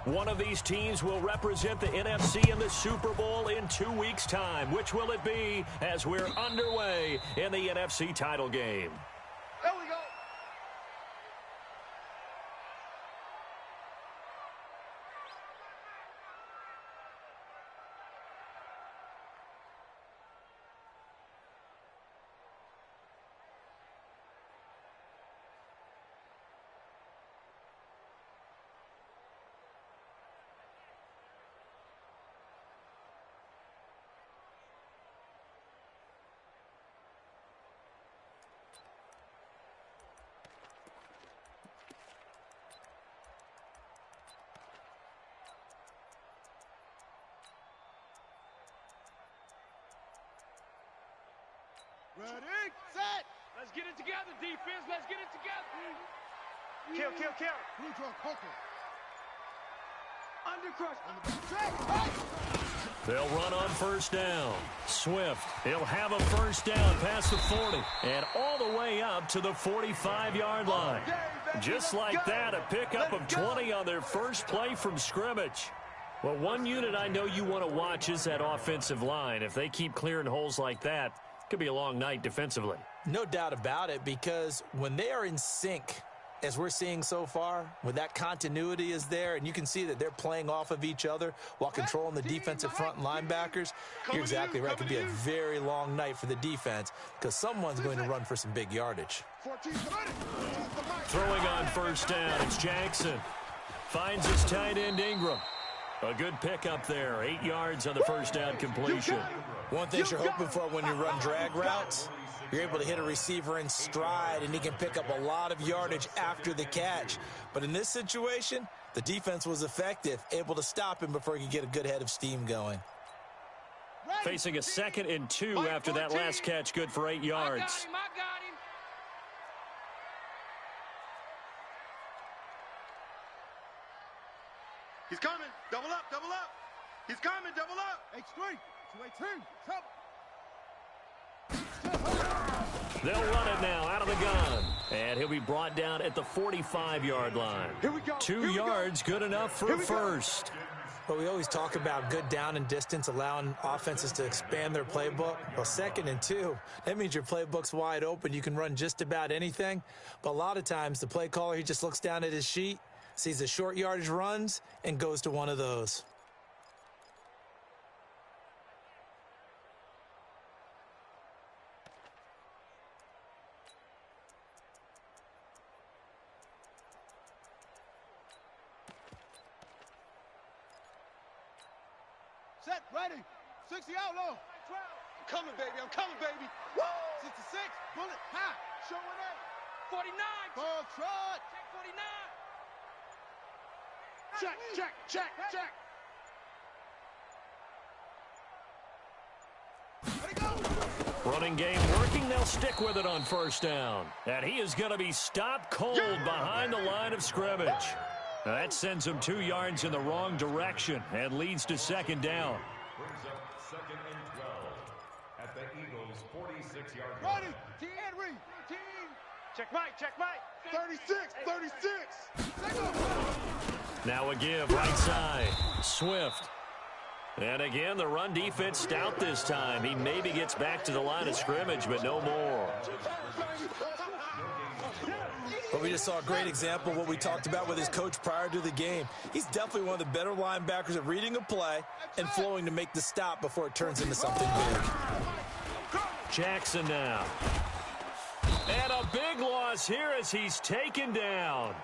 One of these teams will represent the NFC in the Super Bowl in 2 weeks' time. Which will it be as we're underway in the NFC title game? There we go. Ready, set. Let's get it together, defense. Let's get it together. Kill. Blue draw, poker. Under crush. They'll run on first down. Swift, he'll have a first down past the 40 and all the way up to the 45-yard line. Just like that, a pickup of 20 on their first play from scrimmage. Well, one unit I know you want to watch is that offensive line. If they keep clearing holes like that, could be a long night defensively. No doubt about it, because when they are in sync, as we're seeing so far, when that continuity is there and you can see that they're playing off of each other while controlling the defensive front and linebackers, you're exactly right. It could be a very long night for the defense because someone's going to run for some big yardage. Throwing on first down, it's Jackson. Finds his tight end Ingram. A good pickup there, 8 yards on the first down completion. One thing you're hoping for when you run drag routes, you're able to hit a receiver in stride, and he can pick up a lot of yardage after the catch. But in this situation, the defense was effective, able to stop him before he could get a good head of steam going. Facing a 2nd and 2 after that last catch, good for 8 yards. I got him. He's coming. Double up. He's coming. Double up. H3. 218. Trouble. They'll run it now out of the gun. And he'll be brought down at the 45-yard line. Here we go. 2 yards, good enough for a first. But we always talk about good down and distance, allowing offenses to expand their playbook. Well, 2nd and 2, that means your playbook's wide open. You can run just about anything. But a lot of times, the play caller, he just looks down at his sheet, sees the short yardage runs, and goes to one of those. Set, ready. 60 outlaw. 12. I'm coming, baby. Woo! 66. Bullet, high. Showing it. 49. Ball trot. Check 49. Check. Ready, go. Running game working. They'll stick with it on first down. And he is going to be stopped cold behind the line of scrimmage. That sends him 2 yards in the wrong direction and leads to 2nd down. Brings up 2nd and 12 at the Eagles' 46-yard line. Ready. T. Henry. Team. Check Mike. 36. Now a give right side. Swift. And again, the run defense stout this time. He maybe gets back to the line of scrimmage, but no more. But we just saw a great example of what we talked about with his coach prior to the game. He's definitely one of the better linebackers at reading a play and flowing to make the stop before it turns into something big. Jackson now. And a big loss here as he's taken down.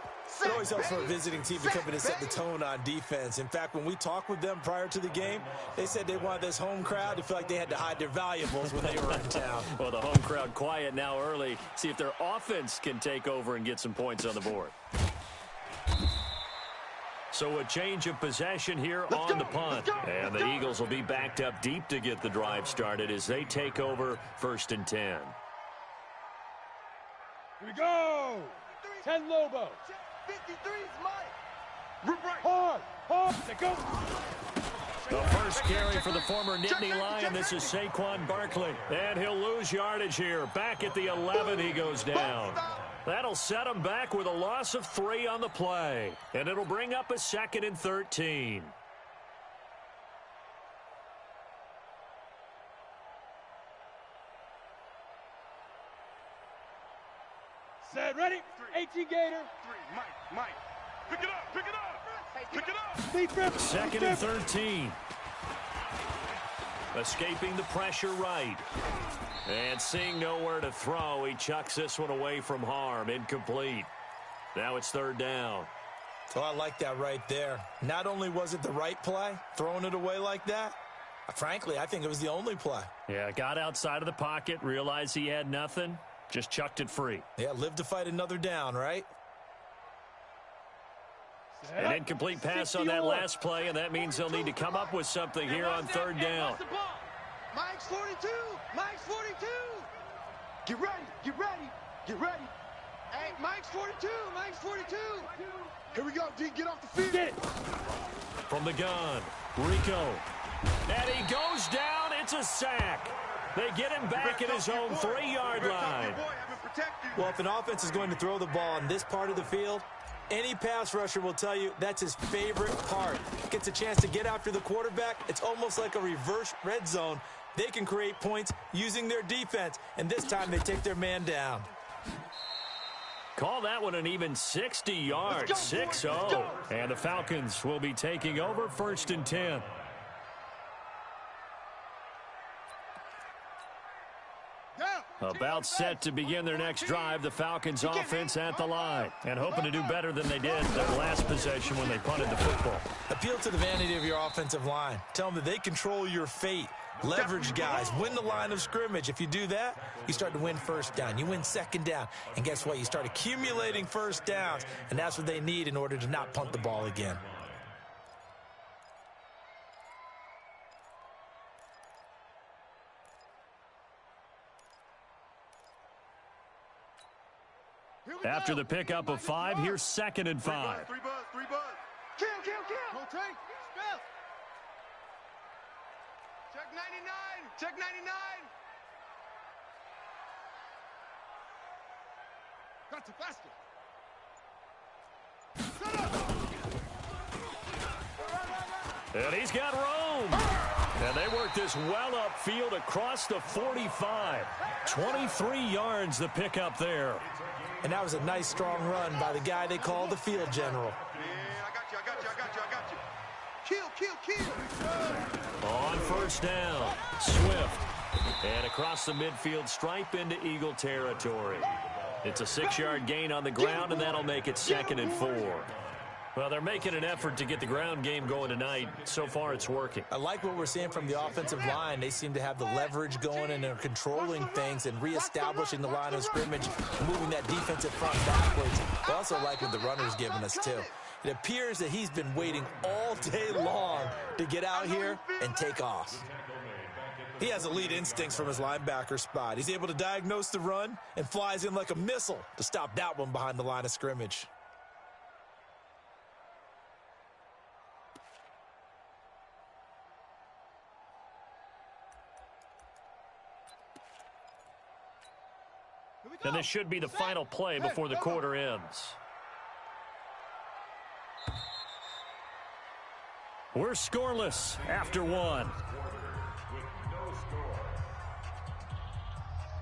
It always helps for a visiting team to come in and set the tone on defense. In fact, when we talked with them prior to the game, they said they wanted this home crowd to feel like they had to hide their valuables when they were in town. Well, the home crowd quiet now early. See if their offense can take over and get some points on the board. So a change of possession here on the punt. And the Eagles will be backed up deep to get the drive started as they take over 1st and 10. Here we go. 10 Lobo. 53's Mike. Hard. There goes. The first carry for the former Nittany Lion. This is Saquon Barkley. And he'll lose yardage here. Back at the 11, he goes down. That'll set them back with a loss of 3 on the play. And it'll bring up a 2nd and 13. Set, ready? 18 Gator. 3, Mike. Pick it up, pick it up. Pick it up. 2nd and 13. Escaping the pressure right. And seeing nowhere to throw, he chucks this one away from harm. Incomplete. Now it's 3rd down. So I like that right there. Not only was it the right play, throwing it away like that, frankly, I think it was the only play. Yeah, got outside of the pocket, realized he had nothing, just chucked it free. Yeah, live to fight another down, right? An incomplete pass on that last play, and that means they'll need to come up with something here on 3rd down. Mike's 42. Mike's 42. Get ready. Hey, Mike's 42. Mike's 42. Here we go, D. Get off the field. Get it. From the gun, Rico. And he goes down. It's a sack. They get him back at his own 3-yard line. Well, if an offense is going to throw the ball in this part of the field, any pass rusher will tell you that's his favorite part. Gets a chance to get after the quarterback. It's almost like a reverse red zone. They can create points using their defense, and this time they take their man down. Call that one an even 60 yards, 6-0. And the Falcons will be taking over 1st and 10. About set to begin their next drive, the Falcons offense at the line. And hoping to do better than they did their last possession when they punted the football. Appeal to the vanity of your offensive line. Tell them that they control your fate. Leverage guys. Win the line of scrimmage. If you do that, you start to win 1st down. You win 2nd down. And guess what? You start accumulating 1st downs. And that's what they need in order to not punt the ball again. After the pickup of 5, here's 2nd and 5. 3 buzz. Kill. Go tank. Spell. Check 99. Got to faster. And he's got room. And they work this well upfield across the 45. 23 yards the pickup there. And that was a nice, strong run by the guy they call the field general. Yeah, I got you. Kill. On 1st down, Swift. And across the midfield stripe into Eagle territory. It's a 6-yard gain on the ground, and that'll make it 2nd and 4. Well, they're making an effort to get the ground game going tonight. So far, it's working. I like what we're seeing from the offensive line. They seem to have the leverage going, and they're controlling things and reestablishing the line of scrimmage, moving that defensive front backwards. I also like what the runner's giving us, too. It appears that he's been waiting all day long to get out here and take off. He has elite instincts from his linebacker spot. He's able to diagnose the run and flies in like a missile to stop that one behind the line of scrimmage. And this should be the final play before the quarter ends. We're scoreless after 1.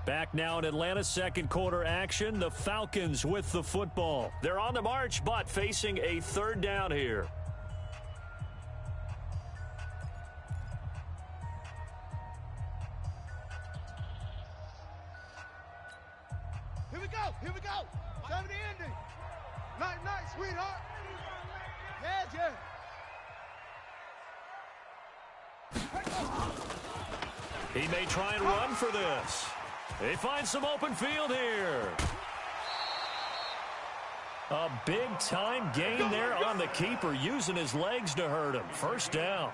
Back now in Atlanta's 2nd quarter action. The Falcons with the football. They're on the march, but facing a 3rd down here. Here we go. Time to ending. Night, sweetheart. Yeah. He may try and run for this. They find some open field here. A big-time gain there on the keeper, using his legs to hurt him. 1st down.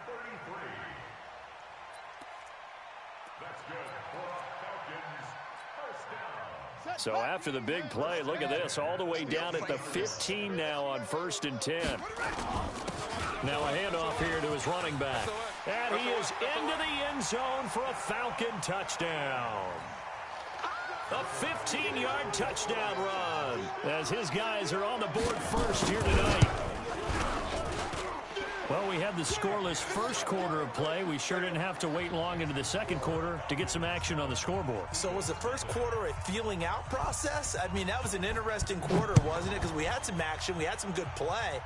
So after the big play, look at this, all the way down at the 15 now on 1st and 10. Now a handoff here to his running back. And he is into the end zone for a Falcon touchdown. A 15-yard touchdown run as his guys are on the board first here tonight. Well, we had the scoreless first quarter of play. We sure didn't have to wait long into the second quarter to get some action on the scoreboard. So was the first quarter a feeling out process? I mean, that was an interesting quarter, wasn't it? Because we had some action, we had some good play,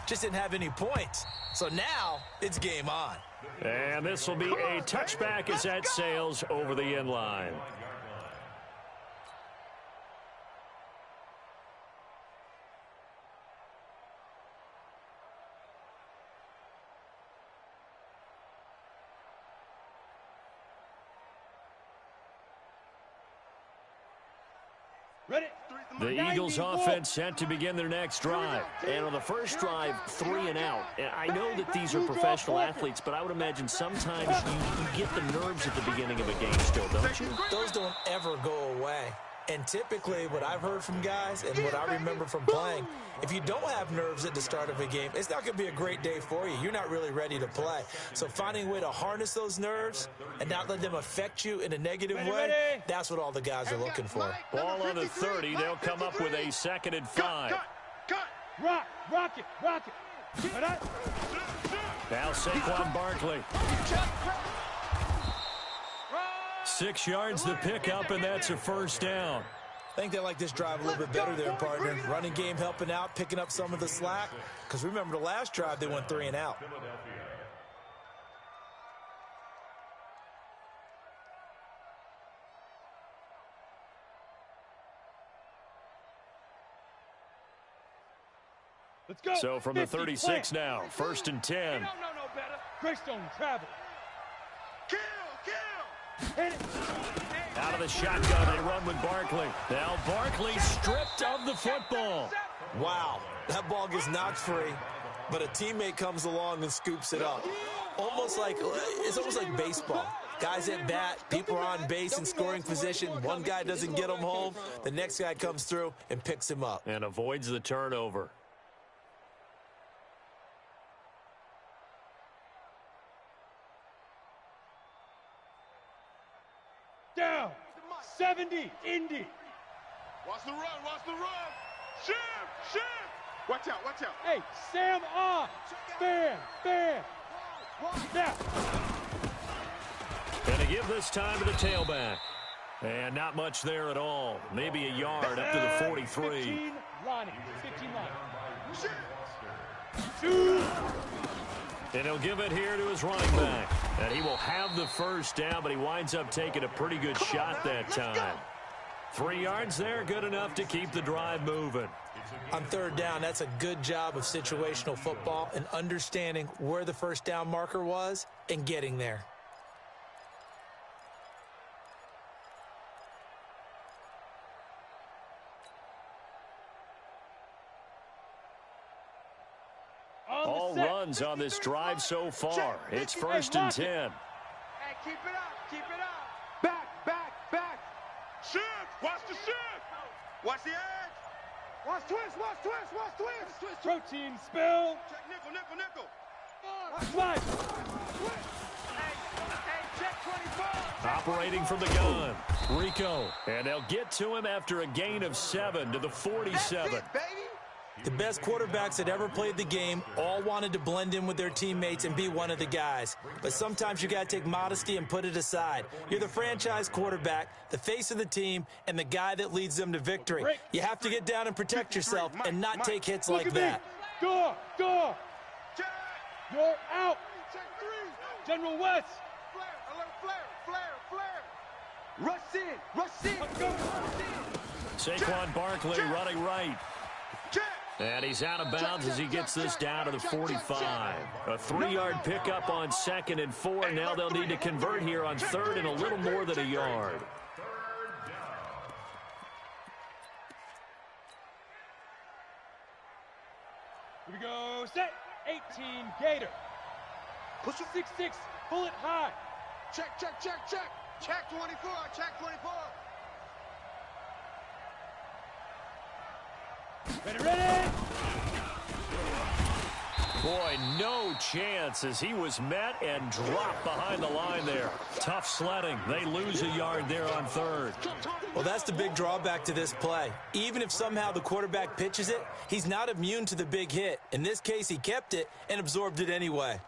just didn't have any points. So now it's game on. And this will be a touchback as that sails over the end line. The Eagles offense set to begin their next drive. And on the first drive, 3 and out. And I know that these are professional athletes, but I would imagine sometimes you get the nerves at the beginning of a game still, don't you? Those don't ever go away. And typically what I've heard from guys and what I remember from playing, if you don't have nerves at the start of a game, it's not going to be a great day for you. You're not really ready to play. So finding a way to harness those nerves and not let them affect you in a negative way, that's what all the guys are looking for. Ball on the 30. They'll come up with a 2nd and 5. Cut. Rock it. Now Saquon Barkley. 6 yards to pick up, and that's a first down. I think they like this drive a little bit better there, partner. Running game helping out, picking up some of the slack. Because remember the last drive, they went 3 and out. Let's go. So from the 36 now, 1st and 10. You don't know no better. Greystone travel. Kill. Hit it. Out of the shotgun, they run with Barkley. Now Barkley stripped of the football. Wow, that ball gets knocked free, but a teammate comes along and scoops it up. It's almost like baseball. Guys at bat, people are on base in scoring position. One guy doesn't get him home. The next guy comes through and picks him up. And avoids the turnover. Down. 70. Indy. Watch the run. Shift. Watch out. Hey, Sam on. Bam. Now. Gonna give this time to the tailback. And not much there at all. Maybe a yard up to the 43. 15 line. Shoot. And he'll give it here to his running back. And he will have the first down, but he winds up taking a pretty good shot that time. 3 yards there, good enough to keep the drive moving. On 3rd down, that's a good job of situational football and understanding where the first down marker was and getting there. All runs on this drive so far. It's 1st and 10. Hey, keep it up. Back. Shift. Watch the shift. Watch the edge. Watch twist. Protein spill. Check nickel. Slide. Hey, check 24. Operating from the gun. Rico. And they'll get to him after a gain of 7 to the 47. That's it, baby. The best quarterbacks that ever played the game all wanted to blend in with their teammates and be one of the guys. But sometimes you got to take modesty and put it aside. You're the franchise quarterback, the face of the team, and the guy that leads them to victory. You have to get down and protect yourself and not take hits like that. Door. You're out. Check 3. General West. Flare. Rush in. Let's go. Saquon Barkley running right. And he's out of bounds as he gets this down to the 45. A 3-yard pickup on 2nd and 4. Now they'll need to convert here on 3rd and a little more than a yard. Here we go. Set. 18 Gator. Push it. 6-6. Bullet high. Check. Check 24. Ready. Boy, no chance as he was met and dropped behind the line there. Tough sledding. They lose a yard there on third. Well, that's the big drawback to this play. Even if somehow the quarterback pitches it, he's not immune to the big hit. In this case, he kept it and absorbed it anyway.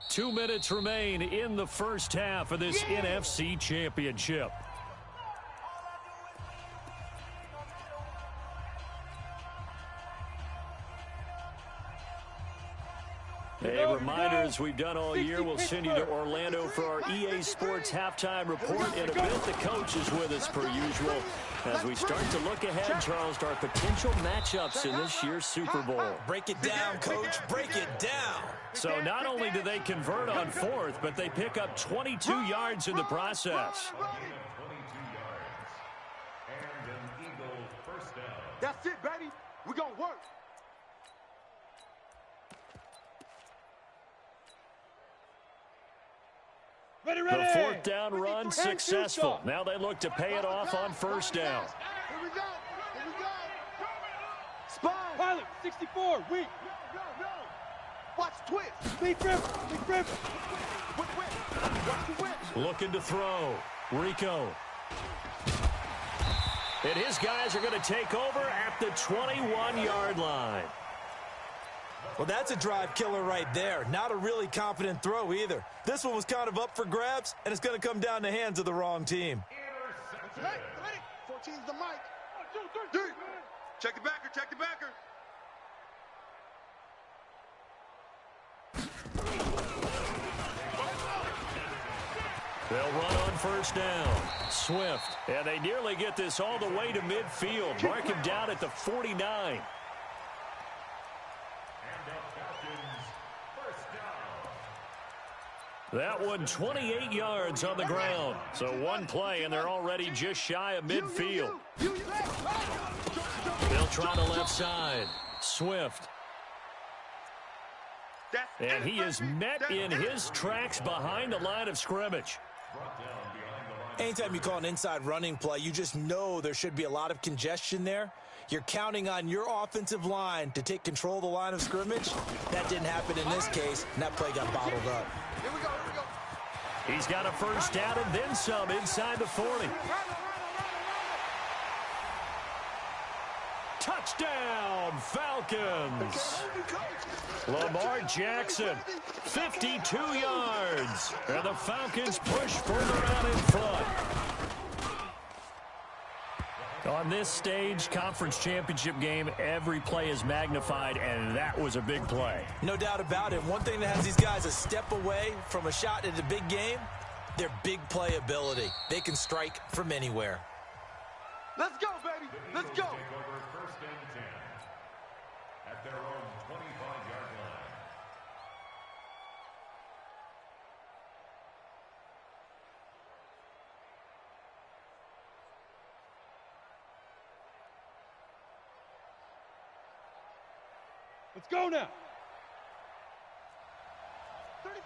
Two minutes remain in the first half of this NFC Championship. A reminder, as we've done all year, we'll send you to Orlando for our EA Sports halftime report. In a bit, the coach is with us per usual as we start to look ahead, Charles, to our potential matchups in this year's Super Bowl. Break it down, Coach. Break it down. So not only do they convert on fourth, but they pick up 22 yards in the process. 22 yards. And an Eagle first down. That's it, baby. We're going to work. The fourth down run successful. Now they look to pay it off on first down. Here we go. Here we go. Spy. Pilot, 64, weak. No. Watch the twist. Lead river. Watch the whip. Looking to throw. Rico. And his guys are going to take over at the 21-yard line. Well, that's a drive killer right there. Not a really confident throw either. This one was kind of up for grabs, and it's going to come down the hands of the wrong team. Hey, 14's the mic. 1, 2, 3. Check the backer. They'll run on first down. Swift. And they nearly get this all the way to midfield. Mark him down at the 49. That one 28 yards on the ground. So one play, and they're already just shy of midfield. They'll try the left side. Swift. And he is met in his tracks behind the line of scrimmage. Anytime you call an inside running play, you just know there should be a lot of congestion there. You're counting on your offensive line to take control of the line of scrimmage. That didn't happen in this case, and that play got bottled up. Here we go. He's got a first down and then some inside the 40. Touchdown, Falcons. Lamar Jackson, 52 yards. And the Falcons push further out in front. On this stage, conference championship game, every play is magnified, and that was a big play. No doubt about it. One thing that has these guys a step away from a shot at a big game, their big play ability. They can strike from anywhere. Let's go, baby. Let's go. Take over first and 10 at their own 25-yard line. Let's go now.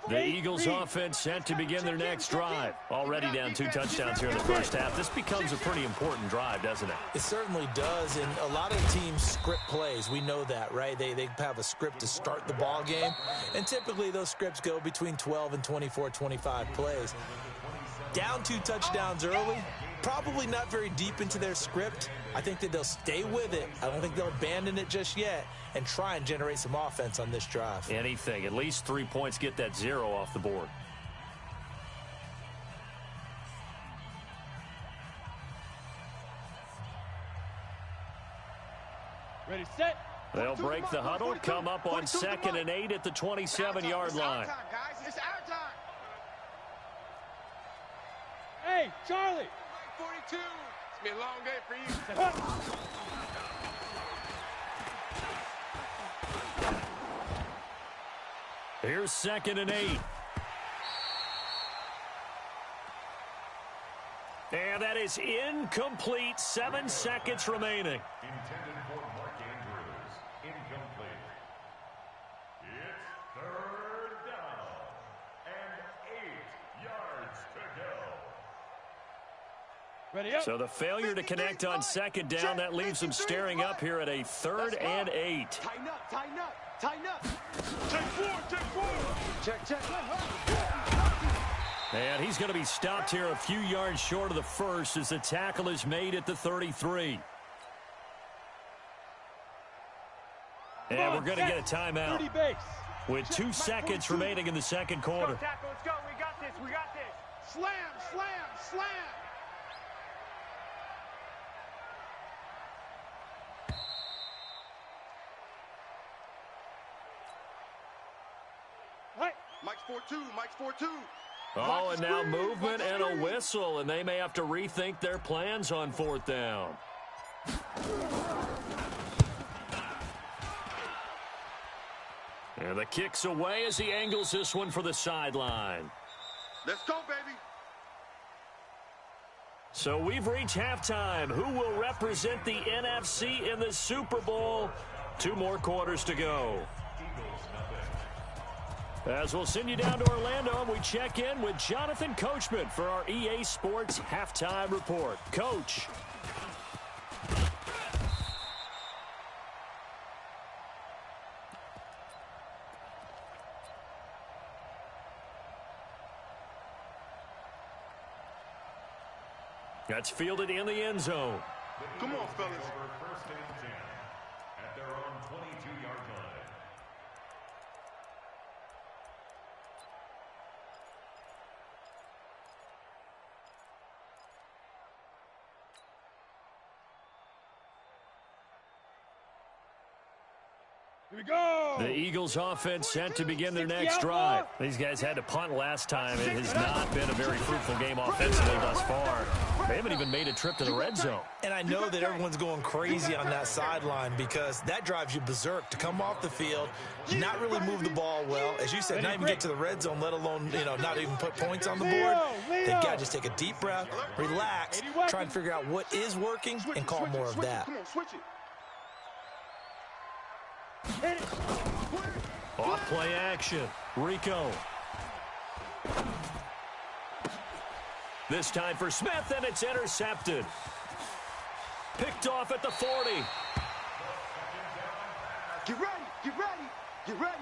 The Eagles offense set to begin their next drive. Already down 2 touchdowns here in the first half. This becomes a pretty important drive, doesn't it? It certainly does, and a lot of teams script plays. We know that, right? They have a script to start the ball game, and typically those scripts go between 12 and 24, 25 plays. Down 2 touchdowns early, probably not very deep into their script. I think that they'll stay with it. I don't think they'll abandon it just yet and try and generate some offense on this drive. Anything. At least 3 points, get that 0 off the board. Ready, set. They'll break the huddle, come up on 2nd and 8 at the 27-yard line. It's our time, guys. It's our time. Hey, Charlie. 42. It's been a long day for you. Here's 2nd and 8. And that is incomplete. 7 seconds remaining. Intended for Mark Andrews. Incomplete. It's 3rd down and 8 yards to go. So the failure to connect on second down, that leaves them staring up here at a 3rd and 8. Tighten up, tighten up, tighten up. Check four, check four. Check. And he's going to be stopped here a few yards short of the first as the tackle is made at the 33. And we're going to get a timeout with 2 seconds remaining in the second quarter. Let's go. We got this. We got this. Slam. Mike's 4-2. Oh, and now movement and a whistle, and they may have to rethink their plans on 4th down. And the kick's away as he angles this one for the sideline. Let's go, baby. So we've reached halftime. Who will represent the NFC in the Super Bowl? 2 more quarters to go. As we'll send you down to Orlando, and we check in with Jonathan Coachman for our EA Sports Halftime Report. Coach. That's fielded in the end zone. Come on, fellas. First and 10 at their own 22-yard line. Here we go. The Eagles offense set to begin their next drive. These guys had to punt last time. It has not been a very fruitful game offensively thus far. They haven't even made a trip to the red zone. And I know that everyone's going crazy on that sideline because that drives you berserk to come off the field, not really move the ball well. As you said, not even get to the red zone, let alone, not even put points on the board. They've got to just take a deep breath, relax, try and figure out what is working, and call more of that. Come on, switch it. Off play action. Rico. This time for Smith, and it's intercepted. Picked off at the 40. Get ready.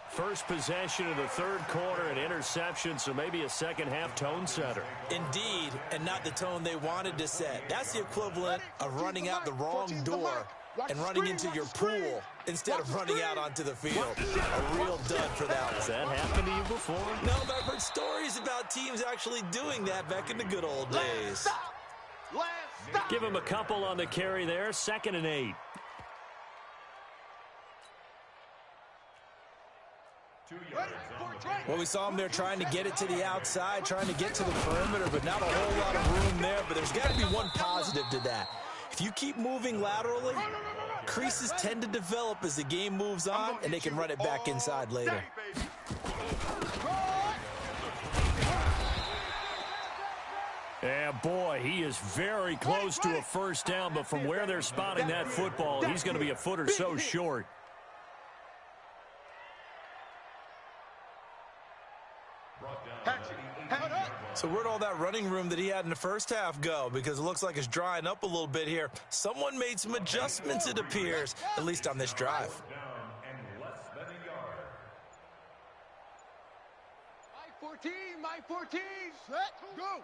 First possession of the 3rd quarter, an interception, so maybe a second-half tone setter. Indeed, and not the tone they wanted to set. That's the equivalent of running out the wrong door and running into your pool instead of running out onto the field. A real dud for that one. Has that happened to you before? No, but I've heard stories about teams actually doing that back in the good old days. Give him a couple on the carry there. 2nd and 8. Well, we saw him there trying to get it to the outside, trying to get to the perimeter, but not a whole lot of room there. But there's got to be one positive to that. If you keep moving laterally, creases tend to develop as the game moves on, and they can run it back inside later. And boy, he is very close to a first down, but from where they're spotting that football, he's going to be a foot or so short. So where'd all that running room that he had in the first half go? Because it looks like it's drying up a little bit here. Someone made some adjustments, it appears, at least on this drive. Mike 14. Set, go.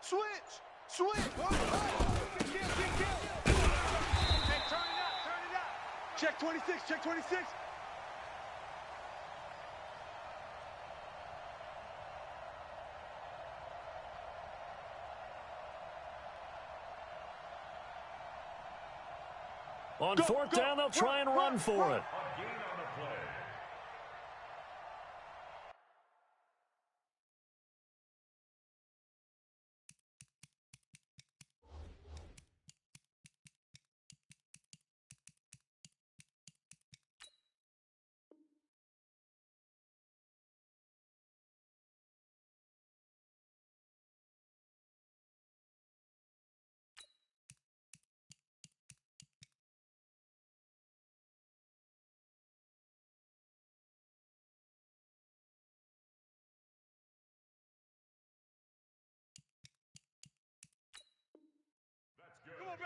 Switch. Hey, turn it up. Check 26. On 4th down, they'll try and run for it.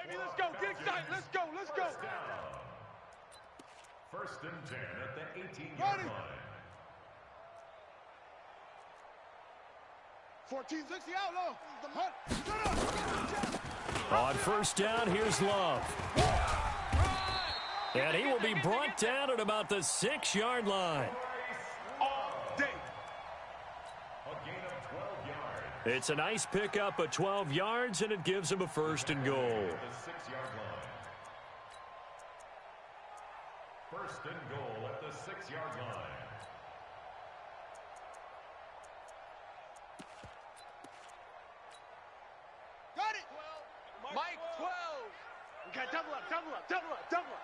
baby. Let's go. Get excited. Let's go. Let's go. First and 10 at the 18-yard line. 14-60 outlaw. The On first down, here's Love. And he will be brought down at about the 6-yard line. All day. A gain of 12 yards. It's a nice pickup of 12 yards, and it gives him a first and goal. The 6-yard line. First and goal at the 6-yard line. Got it. Mike 12. We got double up, double up, double up, double up.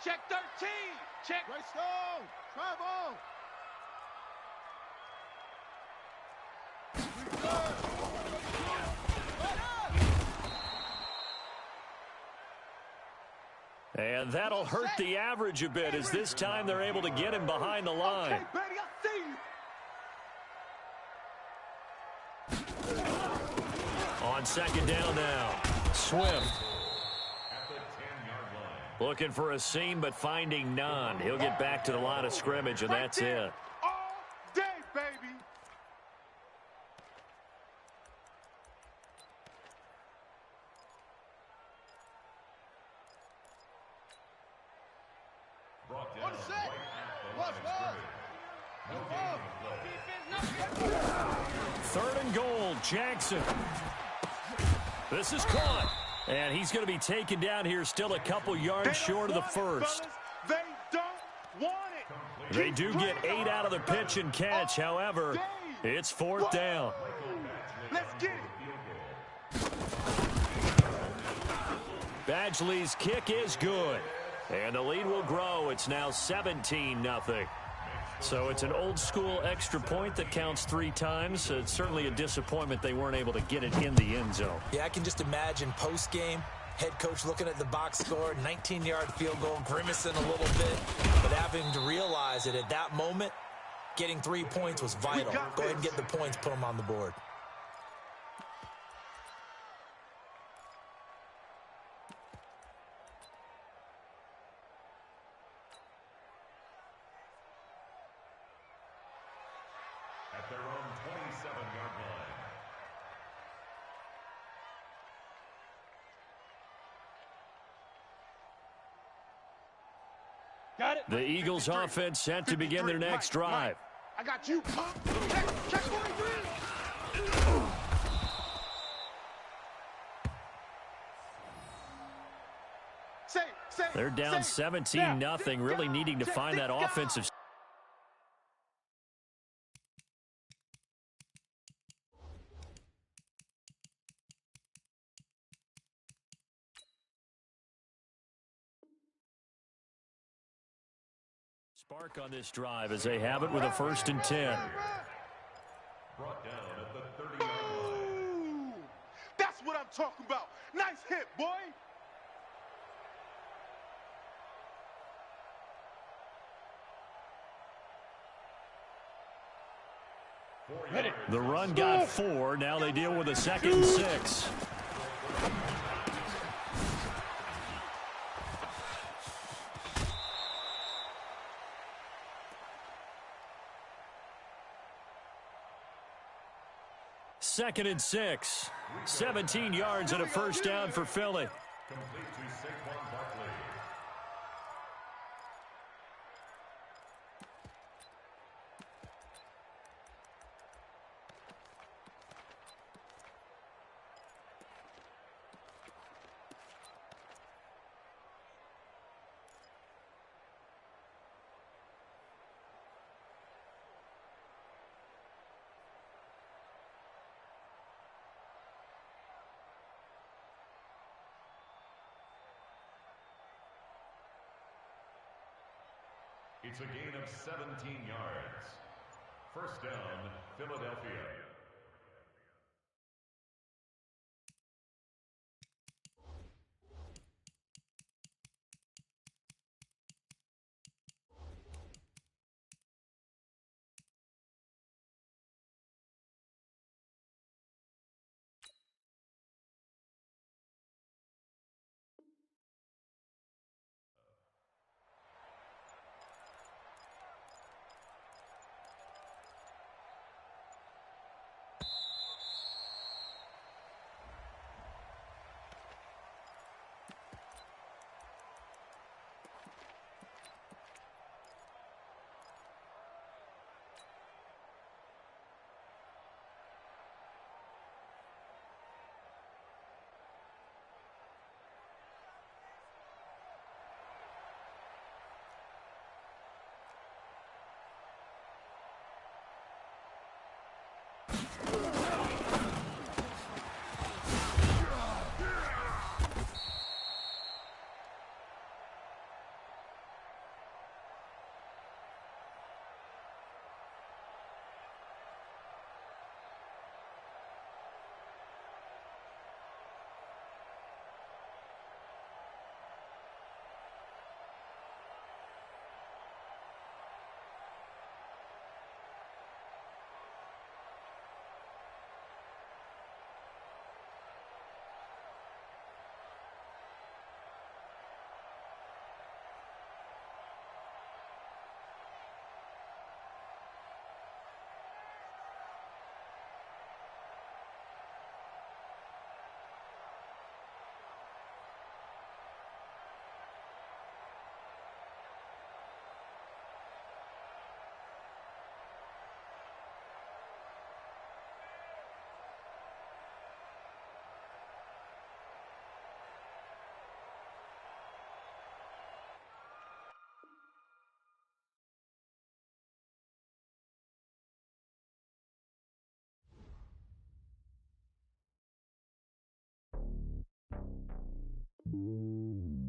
Check 13. Check. Right stone. Travel. And that'll hurt the average a bit, as this time they're able to get him behind the line. Okay, baby, I see you. On second down now, Swift. At the 10-yard line. Looking for a seam, but finding none. He'll get back to the line of scrimmage, and that's it. All day, baby. Brought down On the set. right at the Watch line of scrimmage. No gain of play. Third and goal, Jackson. This is caught. And he's going to be taken down here, still a couple yards short of the first. They don't want it. They do get 8 out of the pitch and catch. However, it's fourth down. Let's get it. Badgley's kick is good. And the lead will grow. It's now 17-0. So it's an old-school extra point that counts 3 times. It's certainly a disappointment they weren't able to get it in the end zone. Yeah, I can just imagine post-game, head coach looking at the box score, 19-yard field goal, grimacing a little bit, but having to realize that at that moment, getting 3 points was vital. Go ahead and get the points, put them on the board. At their own 27-yard line. Got it. The Eagles offense set to begin their next drive. I got you. Check 43. Say, They're down 17-0, really needing to find that offensive. Spark on this drive as they have it with a first and 10. Brought down at the 30-yard line. Ooh, that's what I'm talking about. Nice hit, boy. The run got 4. Now they deal with a second and 6. Second and 6. 17 yards and a first down for Philly. Complete to Saquon Barkley. It's a gain of 17 yards. First down, Philadelphia. you.